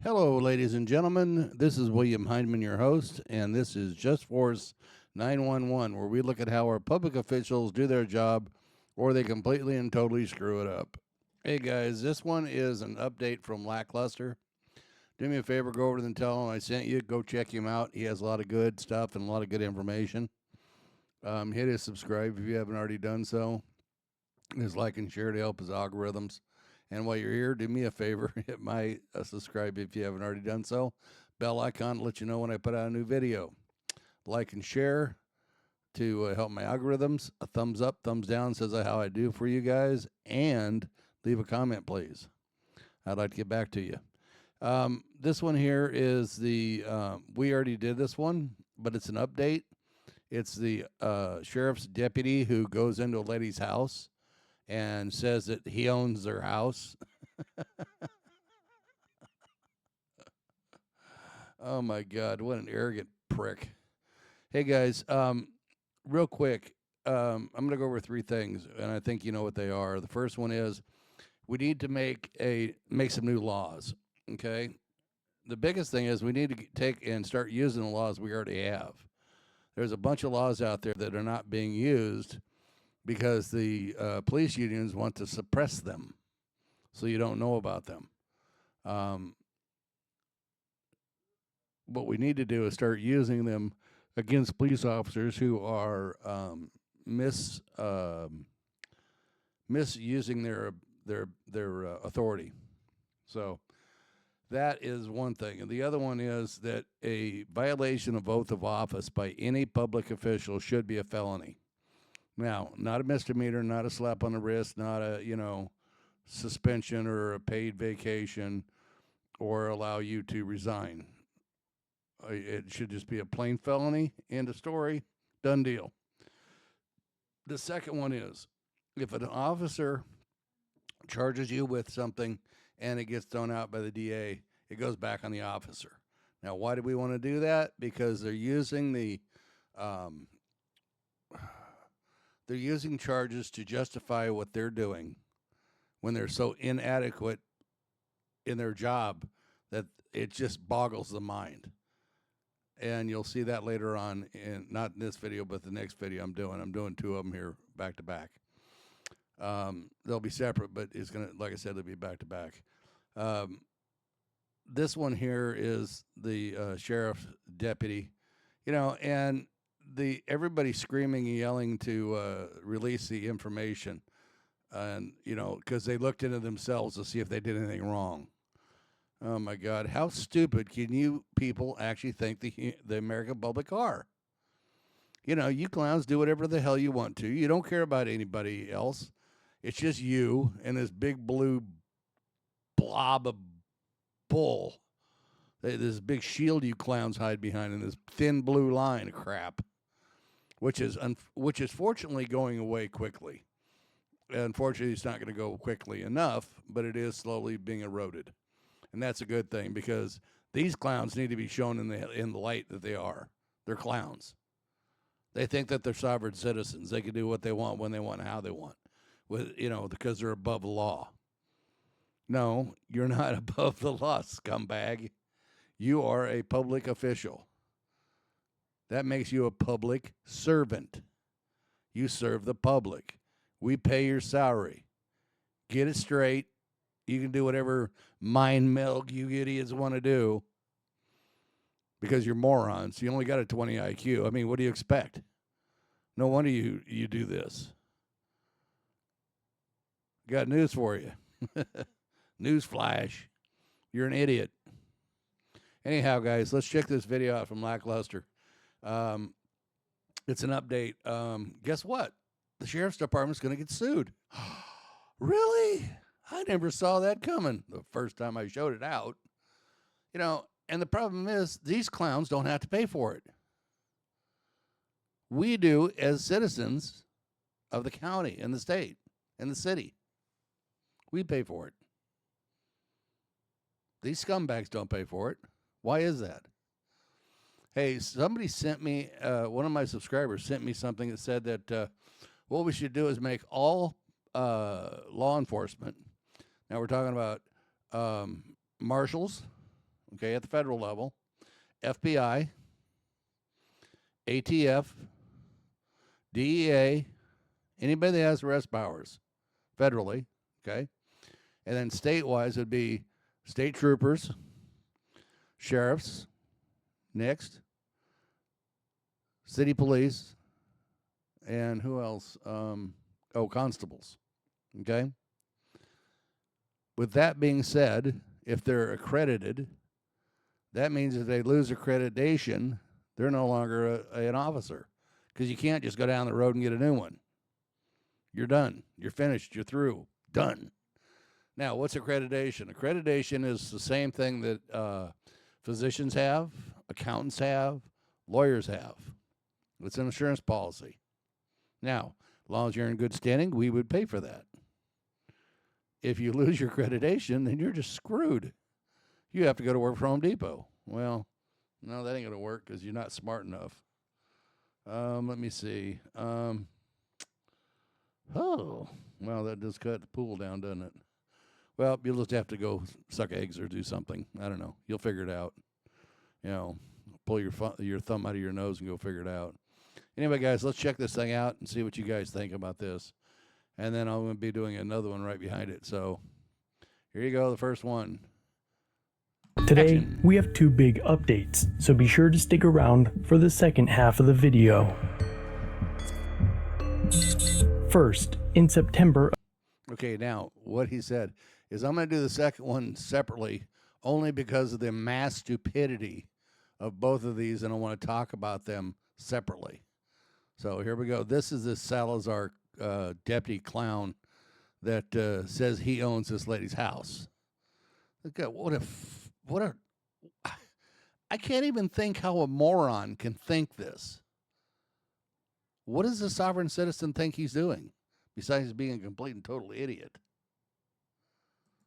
Hello, ladies and gentlemen. This is William Hindman, your host, and this is Just Force 911, where we look at how our public officials do their job or they completely and totally screw it up. Hey, guys, this one is an update from Lackluster. Do me a favor, go over to them and tell him I sent you. Go check him out. He has a lot of good stuff and a lot of good information. Hit his subscribe if you haven't already done so. His like and share to help his algorithms. And while you're here, do me a favor, hit my subscribe if you haven't already done so. Bell icon to let you know when I put out a new video. Like and share to help my algorithms. A thumbs up, thumbs down says how I do for you guys. And leave a comment, please. I'd like to get back to you. This one here is we already did this one, but it's an update. It's the sheriff's deputy who goes into a lady's house and says that he owns their house. Oh my God, what an arrogant prick. Hey guys, real quick, I'm going to go over three things, and I think you know what they are. The first one is we need to make some new laws. Okay, the biggest thing is we need to take and start using the laws we already have. There's a bunch of laws out there that are not being used because the police unions want to suppress them, so you don't know about them. Um, what we need to do is start using them against police officers who are misusing their authority. So that is one thing, and the other one is that a violation of oath of office by any public official should be a felony. Now, not a misdemeanor, not a slap on the wrist, not a, suspension or a paid vacation or allow you to resign. It should just be a plain felony, end of story, done deal. The second one is if an officer charges you with something and it gets thrown out by the DA, it goes back on the officer. Now, why do we want to do that? Because they're using they're using charges to justify what they're doing when they're so inadequate in their job that it just boggles the mind. And you'll see that later on not in this video, but the next video I'm doing. I'm doing two of them here back to back. They'll be separate, but it's gonna, like I said, they'll be back to back. This one here is the sheriff's deputy, and everybody screaming and yelling to release the information, and because they looked into themselves to see if they did anything wrong. Oh my God, how stupid can you people actually think the American public are? You clowns do whatever the hell you want to. You don't care about anybody else. It's just you and this big blue blob of bull. This big shield you clowns hide behind in this thin blue line of crap, which is fortunately going away quickly. Unfortunately, it's not going to go quickly enough, but it is slowly being eroded. And that's a good thing because these clowns need to be shown in the light that they are. They're clowns. They think that they're sovereign citizens. They can do what they want, when they want, and how they want, because they're above the law. No, you're not above the law, scumbag. You are a public official. That makes you a public servant. You serve the public. We pay your salary. Get it straight. You can do whatever mind meld you idiots want to do because you're morons. You only got a 20 IQ. I mean, what do you expect? No wonder you do this. Got news for you. News flash. You're an idiot. Anyhow, guys, let's check this video out from Lackluster. It's an update. Guess what? The sheriff's department's going to get sued. Really? I never saw that coming the first time I showed it out. And the problem is these clowns don't have to pay for it. We do as citizens of the county and the state and the city. We pay for it. These scumbags don't pay for it. Why is that? Hey, somebody sent me, one of my subscribers sent me something that said that what we should do is make all law enforcement. Now we're talking about marshals, okay, at the federal level, FBI, ATF, DEA, anybody that has arrest powers federally, okay? And then state-wise, it'd be state troopers, sheriffs, next, city police, and who else? Constables, okay? With that being said, if they're accredited, that means if they lose accreditation, they're no longer an officer, because you can't just go down the road and get a new one. You're done. You're finished. You're through. Done. Now, what's accreditation? Accreditation is the same thing that physicians have, accountants have, lawyers have. It's an insurance policy. Now, as long as you're in good standing, we would pay for that. If you lose your accreditation, then you're just screwed. You have to go to work for Home Depot. Well, no, that ain't going to work because you're not smart enough. Let me see. Well, that does cut the pool down, doesn't it? Well, you'll just have to go suck eggs or do something. I don't know. You'll figure it out. You know, pull your thumb out of your nose and go figure it out. Anyway, guys, let's check this thing out and see what you guys think about this. And then I'm going to be doing another one right behind it. So here you go, the first one. Today, we have two big updates, so be sure to stick around for the second half of the video. First, in September... Okay, now, what he said is I'm going to do the second one separately only because of the mass stupidity of both of these, and I want to talk about them separately. So here we go. This is this Salazar deputy clown that says he owns this lady's house. Look at I can't even think how a moron can think this. What does a sovereign citizen think he's doing besides being a complete and total idiot?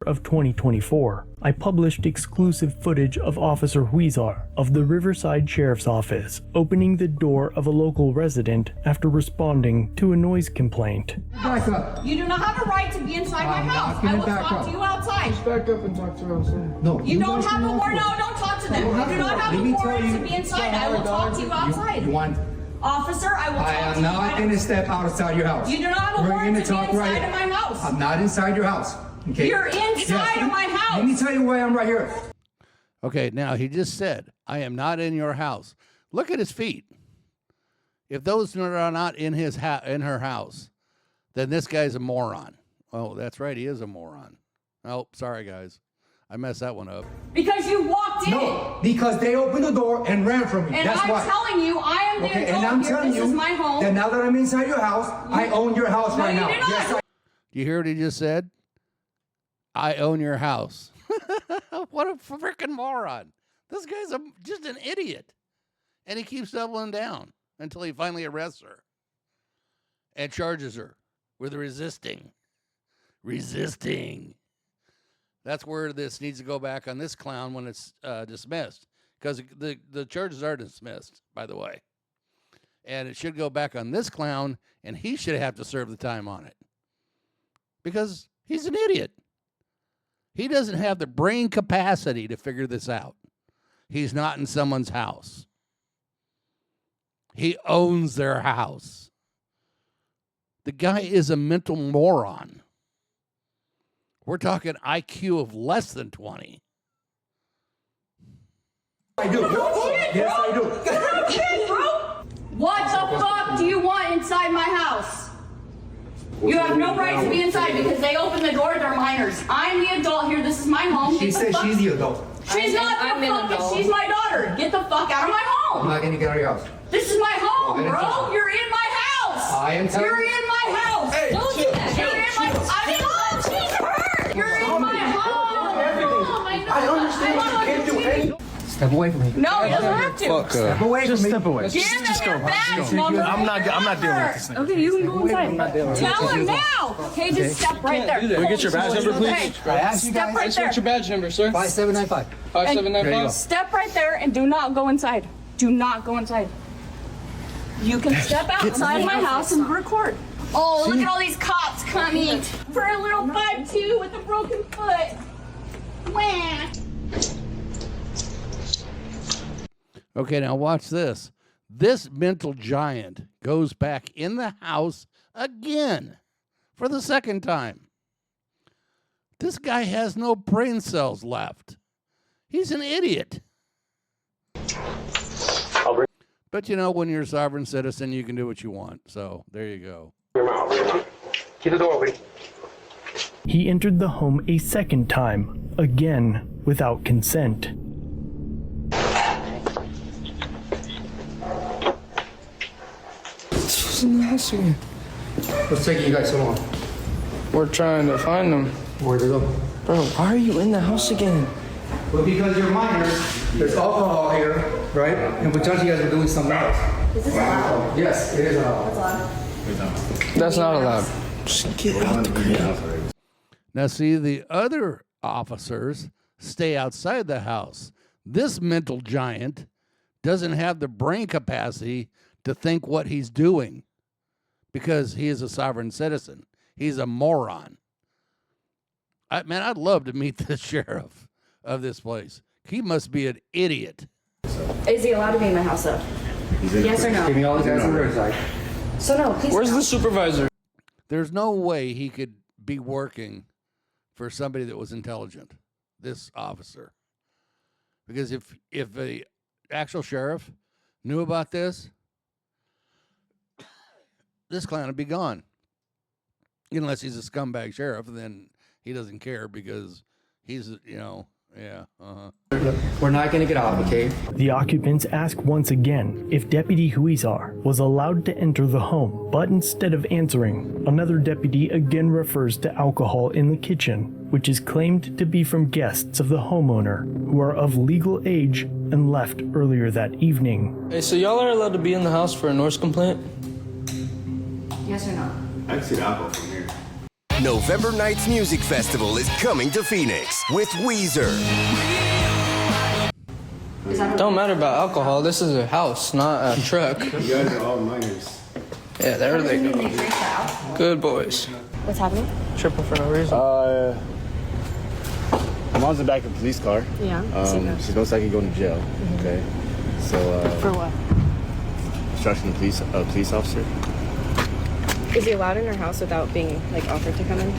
Of 2024, I published exclusive footage of Officer Huizar of the Riverside Sheriff's Office opening the door of a local resident after responding to a noise complaint. Back up. You do not have a right to be inside my house. I will talk to you outside. Just back up and talk to her outside. No. You don't have a warrant. No, don't talk to them. You do not have a warrant to be inside. I will talk to you outside. You want? Officer, I will talk to you. I am not going to step outside your house. You do not have a warrant to be inside of my house. I'm not inside your house. Okay. You're inside of my house. Let me tell you why I'm right here. Okay, now he just said, I am not in your house. Look at his feet. If those are not in in her house, then this guy's a moron. Oh, that's right, he is a moron. Oh, sorry, guys. I messed that one up. Because you walked in. No, because they opened the door and ran from me. And that's why. I'm telling you, I am the adult and I'm here. telling This you is my home. that now that I'm inside your house, I own your house right now. You do not. Yes, You hear what he just said? I own your house. What a freaking moron. This guy's just an idiot. And he keeps doubling down until he finally arrests her and charges her with resisting. Resisting. That's where this needs to go back on this clown when it's dismissed. Because the charges are dismissed, by the way. And it should go back on this clown, and he should have to serve the time on it. Because he's an idiot. He doesn't have the brain capacity to figure this out. He's not in someone's house. He owns their house. The guy is a mental moron. We're talking IQ of less than 20. I do. Yes, I do. You're a kid, bro. What the fuck do you want inside my house? You have no right to be inside because they opened the door. They're minors. I'm the adult here. This is my home. She says she's the adult. She's not the fuck. She's my daughter. Get the fuck out of my home. I'm not going to get out of your house. This is my home, bro. You're in my house. I am telling you. You're in my house. Hey, don't do that. You're in my house. I'm in she's hurt. You're in my home. I understand you can't do anything. Step away from me. No, he doesn't have to. Step away from me. Step away. Just go. I'm not dealing with this thing. Okay, you can go inside. Tell him now. Okay, just step right there. Can we get your badge number, please? Okay. I asked you Step guys. right there. What's your badge number, sir? 5795. 5795. Step right there and do not go inside. Do not go inside. You can step outside my house and record. Oh, look at all these cops coming for a little 5'2" with a broken foot. Wah. Okay, now watch this. This mental giant goes back in the house again for the second time. This guy has no brain cells left. He's an idiot. But you know, when you're a sovereign citizen, you can do what you want. So there you go. Keep the door open. He entered the home a second time, again without consent. What's in the house again? What's taking you guys so long? We're trying to find them. Where'd they go? Bro, why are you in the house again? Well, because you're minors, there's alcohol here, right? And potentially you guys are doing something else. Is this allowed? Yes, it is allowed. What's allowed? That's not allowed. Just get out the crib. Now, see, the other officers stay outside the house. This mental giant doesn't have the brain capacity to think what he's doing because he is a sovereign citizen. He's a moron. Man, I'd love to meet the sheriff of this place. He must be an idiot. Is he allowed to be in my house, though? Yes or Give no? me all the guys on the other side. So no, please. Where's no. the supervisor? There's no way he could be working for somebody that was intelligent, this officer. Because if the actual sheriff knew about this clown would be gone. Unless he's a scumbag sheriff, then he doesn't care because he's, yeah, Look, we're not gonna get out, okay? The occupants ask once again if Deputy Huizar was allowed to enter the home, but instead of answering, another deputy again refers to alcohol in the kitchen, which is claimed to be from guests of the homeowner who are of legal age and left earlier that evening. Hey, so y'all are allowed to be in the house for a noise complaint? Yes or no? I can see the alcohol from here. November Nights Music Festival is coming to Phoenix with Weezer, Is that Don't matter about alcohol. This is a house, not a truck. You guys are all minors. Yeah, there they They go. drink that alcohol. Good boys. What's happening? Tripping for no reason. My mom's in the back of a police car. Yeah. She looks like you're going to jail. Okay. So, For what? obstruction of police officer. Is he allowed in her house without being like offered to come in?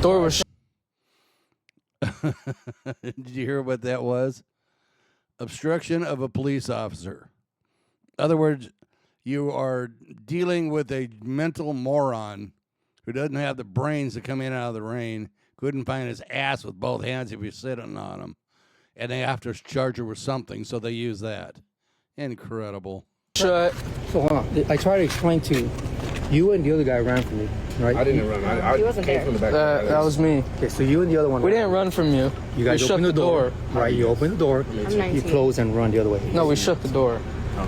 Door was shut. Did you hear what that was? Obstruction of a police officer. In other words, you are dealing with a mental moron who doesn't have the brains to come in out of the rain, couldn't find his ass with both hands if you're sitting on him, and they have to charge her with something, so they use that. Incredible. Shut. So hold on. I tried to explain to you. You and the other guy ran from me, right? I didn't run. I He wasn't came there. from the back. That was me. Okay, so you and the other one. We ran. didn't run from you. You guys we shut opened the door. Right, you opened the door. I'm You 19. close and run the other way. No, we shut the door.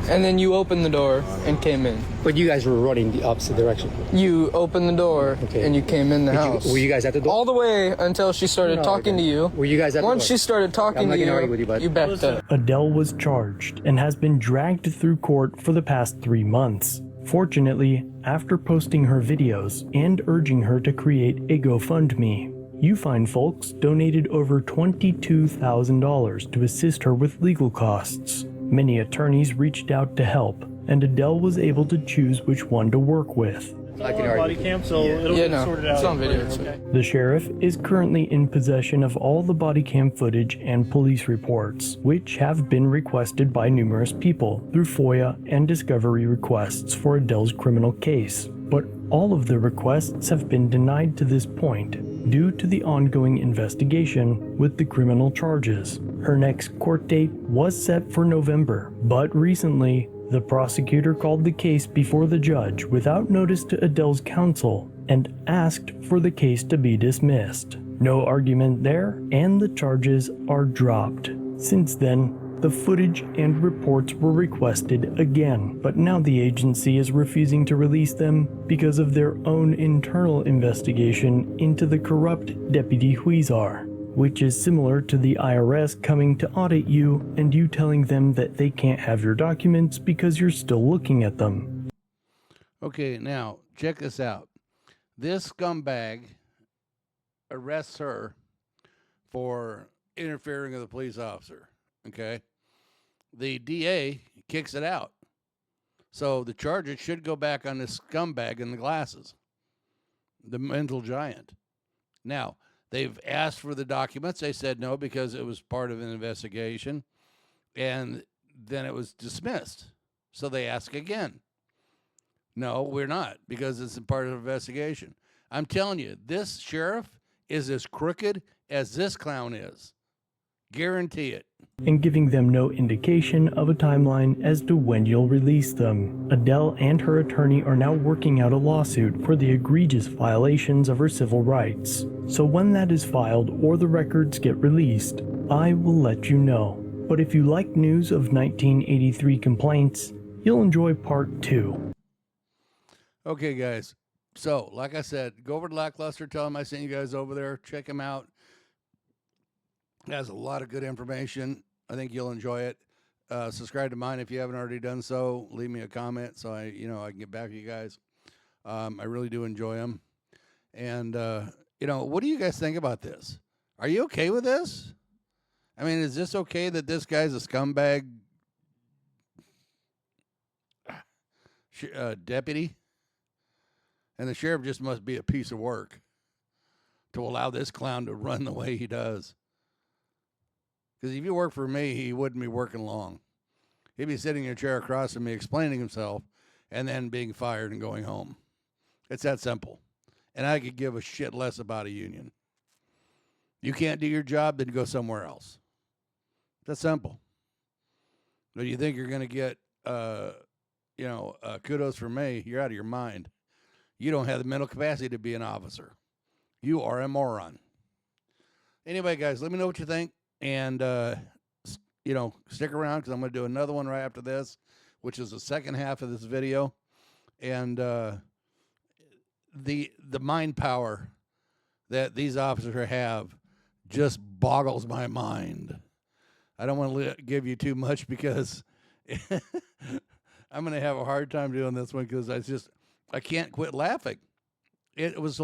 And then you opened the door and came in. But you guys were running the opposite direction. You opened the door Okay. and you came in the house. Were you guys at the door? All the way until she started No, talking to you. Were you guys at the Once door? she started talking I'm not to gonna you, argue with you, bud. you backed up. Adele was charged and has been dragged through court for the past 3 months. Fortunately, after posting her videos and urging her to create a GoFundMe, you fine folks donated over $22,000 to assist her with legal costs. Many attorneys reached out to help, and Adele was able to choose which one to work with. I can argue. Yeah, no, it's on video. It's The sheriff is currently in possession of all the body cam footage and police reports, which have been requested by numerous people through FOIA and discovery requests for Adele's criminal case. But all of the requests have been denied to this point due to the ongoing investigation with the criminal charges. Her next court date was set for November, but recently, the prosecutor called the case before the judge without notice to Adele's counsel and asked for the case to be dismissed. No argument there, and the charges are dropped. Since then, the footage and reports were requested again, but now the agency is refusing to release them because of their own internal investigation into the corrupt Deputy Huizar, which is similar to the IRS coming to audit you and you telling them that they can't have your documents because you're still looking at them. Okay, now, check this out. This scumbag arrests her for interfering with a police officer, okay? the DA kicks it out. So the charges should go back on this scumbag in the glasses, the mental giant. Now, they've asked for the documents. They said no because it was part of an investigation, and then it was dismissed. So they ask again. No, we're not because it's a part of the investigation. I'm telling you, this sheriff is as crooked as this clown is. Guarantee it. And giving them no indication of a timeline as to when you'll release them. Adele and her attorney are now working out a lawsuit for the egregious violations of her civil rights. So when that is filed or the records get released, I will let you know. But if you like news of 1983 complaints, you'll enjoy part 2. Okay, guys. So, like I said, go over to Lackluster, tell them I sent you guys over there. Check him out. It has a lot of good information. I think you'll enjoy it. Subscribe to mine if you haven't already done so. Leave me a comment so I can get back to you guys. I really do enjoy them. And, what do you guys think about this? Are you okay with this? I mean, is this okay that this guy's a scumbag deputy? And the sheriff just must be a piece of work to allow this clown to run the way he does. Because if you work for me, he wouldn't be working long. He'd be sitting in a chair across from me explaining himself and then being fired and going home. It's that simple. And I could give a shit less about a union. You can't do your job, then go somewhere else. That's simple. But you think you're going to get, kudos from me, you're out of your mind. You don't have the mental capacity to be an officer. You are a moron. Anyway, guys, let me know what you think. And, stick around because I'm going to do another one right after this, which is the second half of this video. And the mind power that these officers have just boggles my mind. I don't want to give you too much because I'm going to have a hard time doing this one because I can't quit laughing. It was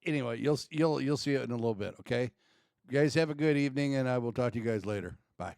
anyway. You'll see it in a little bit. Okay, you guys have a good evening, and I will talk to you guys later. Bye.